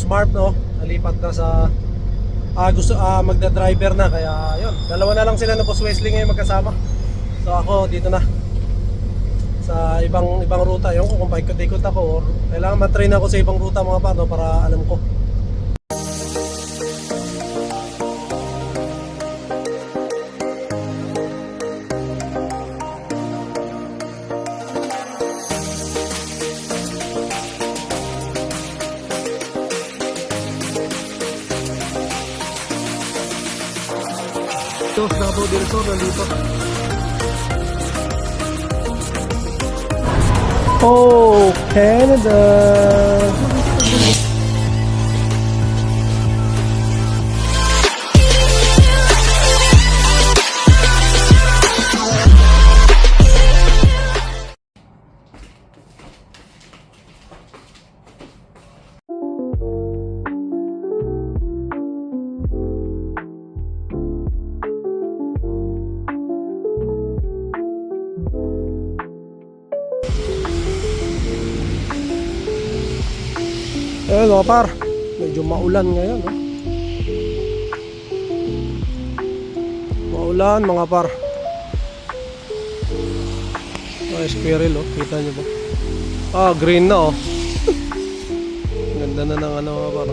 Smart, no, nalipat na sa magda-driver na, kaya yun, dalawa na lang sila na Boss Wesley ngayon magkasama. So ako dito na sa ibang ruta. Yung kung paikot-ikot ako or kailangan matrain ako sa ibang ruta mga paano para alam ko. Ito, Davao del Sur nandito. Oh, Canada! Ayun mga par, medyo maulan ngayon, no? Maulan mga par. Squirrel, oh, kita nyo ba? Green na, oh. Ganda na ng ano mga par.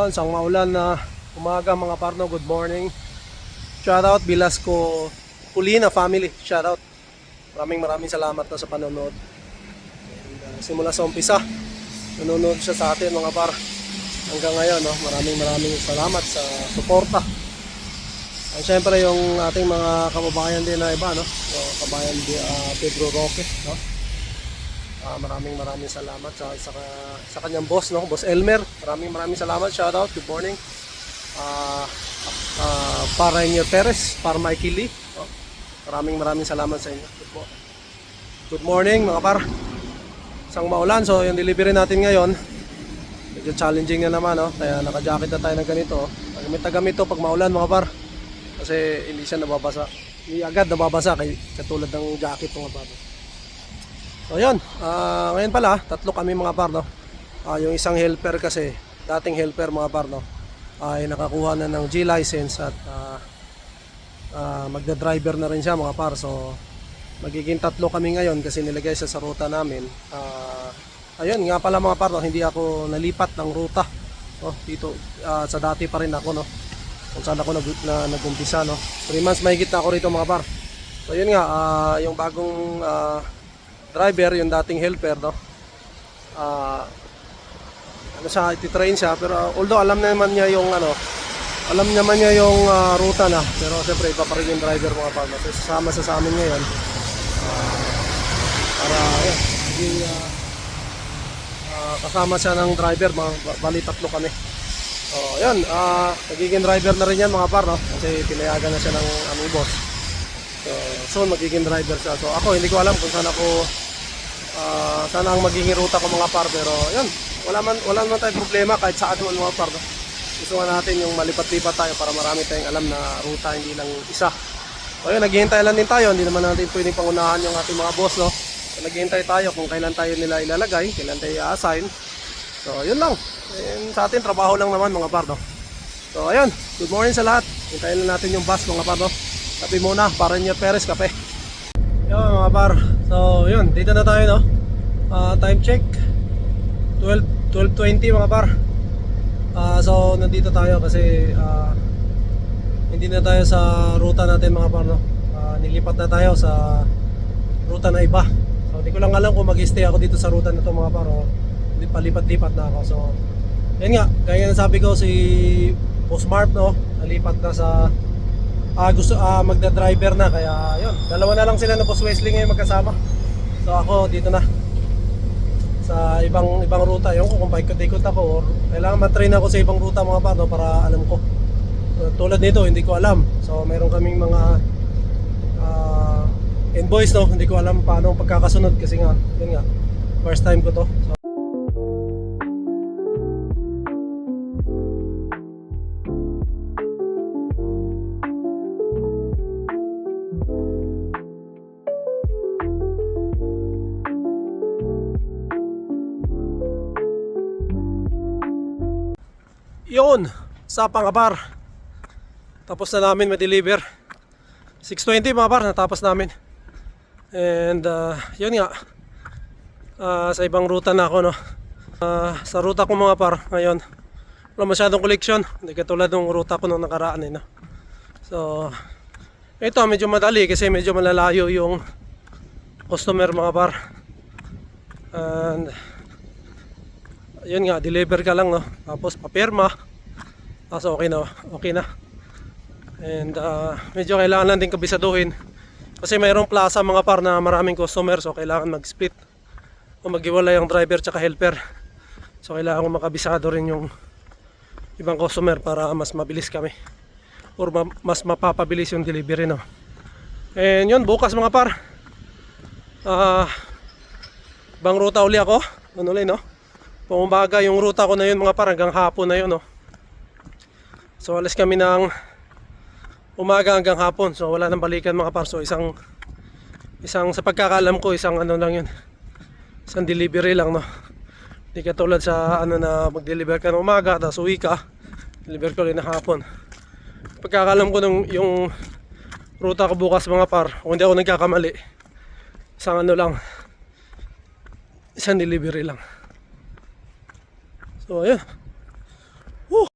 Isang maulan na umaga mga par, no? Good morning. Shoutout Bilasco Pulina family, shoutout. Maraming salamat na sa panonood. And, simula sa umpisa nanonood siya sa atin mga par hanggang ngayon, no? Maraming salamat sa suporta. At syempre yung ating mga kababayan din na iba, no? So, kabayan Pedro Roque, no? Maraming salamat sa kanyang boss, no? Boss Elmer. Maraming salamat. Shout out, good morning. Para Rainier Perez, para Mikey Lee, no? Maraming salamat sa inyo. Good morning mga par. Isang maulan, so yung delivery natin ngayon medyo challenging na naman, no? Kaya naka-jacket na tayo ng ganito. Gamit to pag maulan mga par, kasi hindi siya nababasa, hindi agad nababasa katulad ng jacket mga par. So yun, ngayon pala tatlo kami mga par, no? Yung isang helper kasi, dating helper mga par, no, ay nakakuha na ng G license at magda-driver na rin siya mga par. So magiging tatlo kami ngayon kasi nilagay siya sa ruta namin. Ayun nga pala mga par, no, hindi ako nalipat ng ruta, no? Dito sa dati pa rin ako, no, kung saan ako nag-umpisa, no. 3 months mahigit na ako rito mga par. So yun nga, yung bagong driver, yung dating helper, no, ano siya, ititrain siya, pero although alam naman niya yung ruta na, pero siyempre iba pa rin yung driver mga par, no. So sasama sa amin ngayon para kasama siya ng driver, bali tatlo kami. So yun, magiging driver na rin yan mga par, no, kasi pinayagan na siya ng aming boss. So soon magiging driver siya. So ako hindi ko alam kung saan ang magiging ruta ko mga par, pero yun, wala man tayong problema kahit saan naman mga par, no. Gusto nga natin yung malipat-lipat tayo para marami tayong alam na ruta, hindi lang isa. So yun, naghihintay lang din tayo, hindi naman natin pwedeng pangunahan yung ating mga boss, no. So, naghihintay tayo kung kailan tayo nila ilalagay, kailan tayo i-assign. So yun lang. And sa atin, trabaho lang naman mga par, no. So ayun, good morning sa lahat. Hintayin lang natin yung bus mga par, no. Kape muna, para Rainier Perez, kape. Yun mga par. So yun, dito na tayo, no. Time check 12:20 mga par. So nandito tayo kasi hindi na tayo sa ruta natin mga par, no. Nilipat na tayo sa ruta na iba. So hindi ko lang alam kung mag-stay ako dito sa ruta na to mga par, o palipat-lipat na ako. So yun nga, gaya ng sabi ko, si Boss Marp, no, nalipat na sa magda-driver na, kaya yun, dalawa na lang sila na Boss Wesley ngayon magkasama. So ako dito na sa ibang ruta. Yung kung paikot-ikot ako or kailangan matrain ako sa ibang ruta mga par, no, para alam ko. So, tulad nito hindi ko alam. So meron kaming mga invoice, no, hindi ko alam paano pagkakasunod kasi nga yun nga, first time ko to. So, Yun, sa Pangapar. Tapos na namin ma-deliver. 6:20 mga par, natapos namin. And yun nga. Sa ibang ruta na ako, no. Sa ruta ko mga par, ngayon wala masyadong koleksyon. Hindi katulad ng ruta ko nung nakaraan, no. So, ito medyo madali kasi medyo malalayo yung customer mga par. And yun nga, deliver ka lang, no. Tapos papirma. Tapos okay na, okay na. And medyo kailangan lang din kabisaduhin kasi mayroong plaza mga par na maraming customer, so kailangan mag-split o maghiwalay ang driver tsaka helper. So kailangan ko makabisado rin yung ibang customer para mas mabilis kami or mas mapapabilis yung delivery, no. And yun, bukas mga par bang ruta uli ako ulit, no. Pumaga yung ruta ko na yun mga par hanggang hapon na yun, no. So alis kami ng umaga hanggang hapon, so wala nang balikan mga par. So isang sa pagkakaalam ko, isang ano lang yun, isang delivery lang, no. Hindi katulad sa ano na mag-deliver ka ng umaga tapos uwi ka, deliver ko rin na hapon. Pagkakaalam ko ng yung ruta ko bukas mga par, kung hindi ako nagkakamali, isang ano lang, isang delivery lang. So ayun. Woo!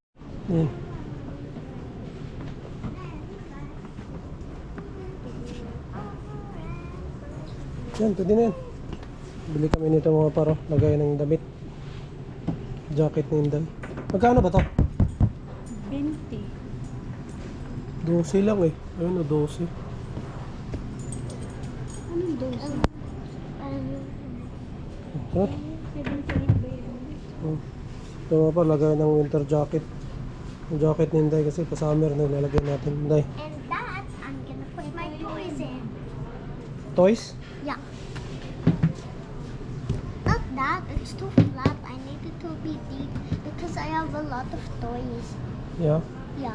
Yan, pwede na yan. Bili kami nito mga paro. Lagay ng damit. Jacket ni Inday. Magkano ba to? 20. 12 lang eh. Ayun o, 12. Anong dose? Ito. 78 ba yan? Ito mga paro, lagay ng winter jacket. Yung jacket ni Inday kasi pa summer na lalagay natin. Inday. And that, I'm gonna put my toys in. Toys? Yeah. Not that, it's too flat. I need it to be deep because I have a lot of toys. Yeah. Yeah.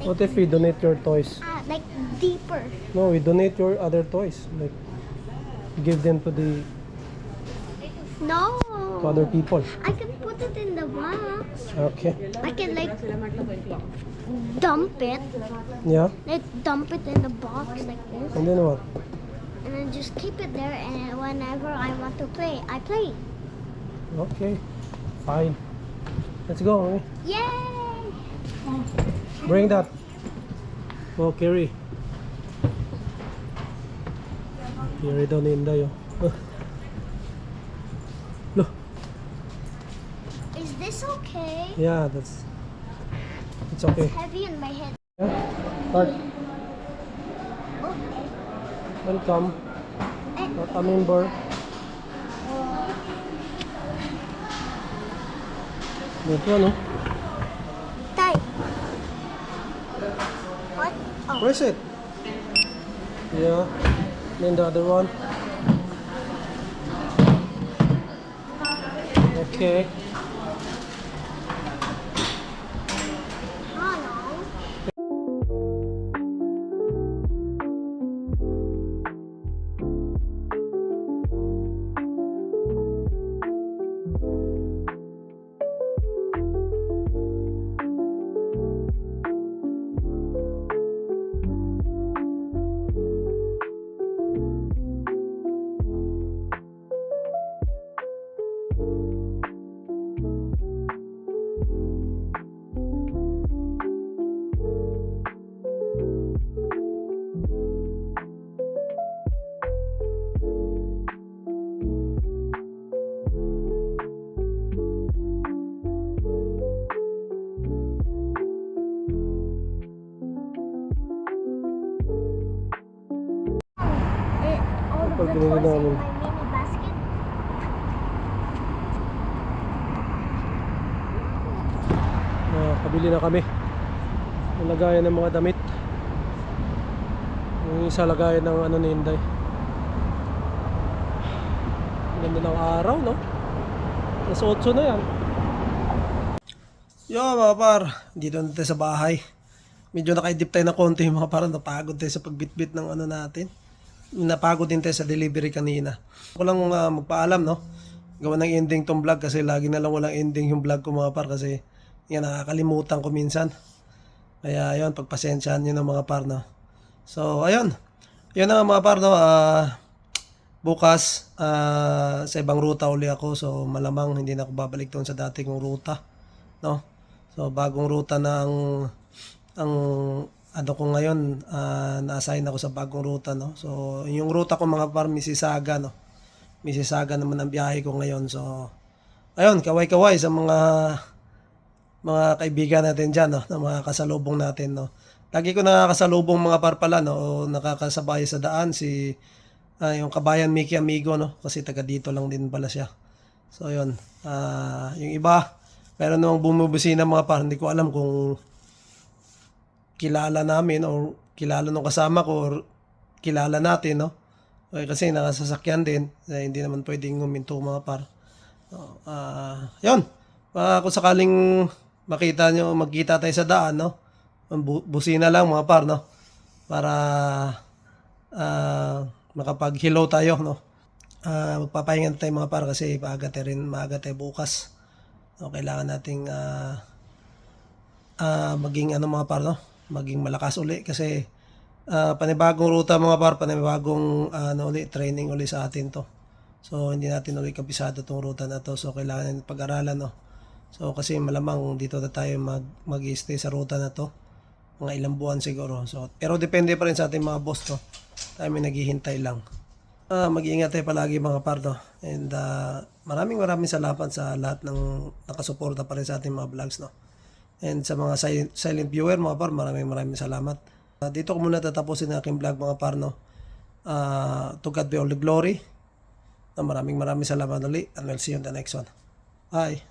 What if we donate your toys? Like deeper. No, we donate your other toys. Like, give them to the No. to other people. I can put it in the box. Okay. I can like dump it. Yeah. Like dump it in the box like this. And then what? And then just keep it there, and whenever I want to play, I play. Okay. Fine. Let's go. Okay? Yay! Bring that. Oh, carry. Carry daw ni Inday, oh. Look. Is this okay? Yeah, it's okay. It's heavy in my head. Yeah? Start. Okay. Welcome. Eh, Welcome member. Ito ano? Tay. What? Oh. Press it. Yeah. Then the other one. Okay. Hello. All of the Pag binili toys in my namin. mini basket. Kabili na kami. Ang lagayan ng mga damit. Yung isa lagayan ng ano ni Inday. Ang ganda ng araw, no? Alas 8 na yan. Yo mga par, dito na tayo sa bahay. Medyo nakaidip tayo na konti mga par, napagod tayo sa pagbitbit ng ano natin. Napagod din tayo sa delivery kanina. Ako lang magpaalam, no? Gawa ng ending tong vlog kasi lagi na lang walang ending yung vlog ko mga par kasi Yan, nakakalimutan ko minsan. Kaya ayun, pagpasensyahan nyo ng mga par, no? So, ayun. Yun na nga mga par, no? Bukas, sa ibang ruta uli ako. So, malamang hindi na ako babalik doon sa dati kong ruta, no? So, bagong ruta na ang ano ko ngayon, na-assign ako sa bagong ruta, no? So, yung ruta ko mga par, Mississauga, no? Mississauga naman ang biyahe ko ngayon. So, ayun, kaway-kaway sa mga kaibigan natin dyan, no? Na mga kasalubong natin, no? Lagi ko nakakasalubong mga par pala, no? O nakakasabay sa daan yung kabayan Mickey Amigo, no? Kasi taga dito lang din pala siya. So, yun. Yung iba, meron namang bumubusina mga par. Hindi ko alam kung kilala namin o kilala nung kasama ko or kilala natin, no? Okay, kasi nakasasakyan din. Hindi naman pwedeng huminto mga par. So, yun. Kung sakaling magkita tayo sa daan, no? Busina lang mga par, no? Para makapag-hello tayo, no? Magpapahinga tayo mga par kasi maaga tayo bukas. So, kailangan nating maging mga par, no? Maging malakas uli kasi panibagong ruta mga par, panibagong training uli sa atin to. So, hindi natin uli kabisado tong ruta na to. So, kailangan natin pag-aralan, no? So, kasi malamang dito na tayo mag-stay sa ruta na to. Mga ilang buwan siguro. So, pero depende pa rin sa ating mga boss, no? Tayo may naghihintay lang. Mag-iingat tayo palagi mga par, no? And maraming salamat sa lahat ng nakasuporta pa rin sa ating mga vlogs, no? And sa mga silent viewer mga par, maraming salamat. Dito ko muna tatapusin ang aking vlog mga par, no? To God be all the glory. Maraming salamat ulit and we'll see you on the next one. Bye!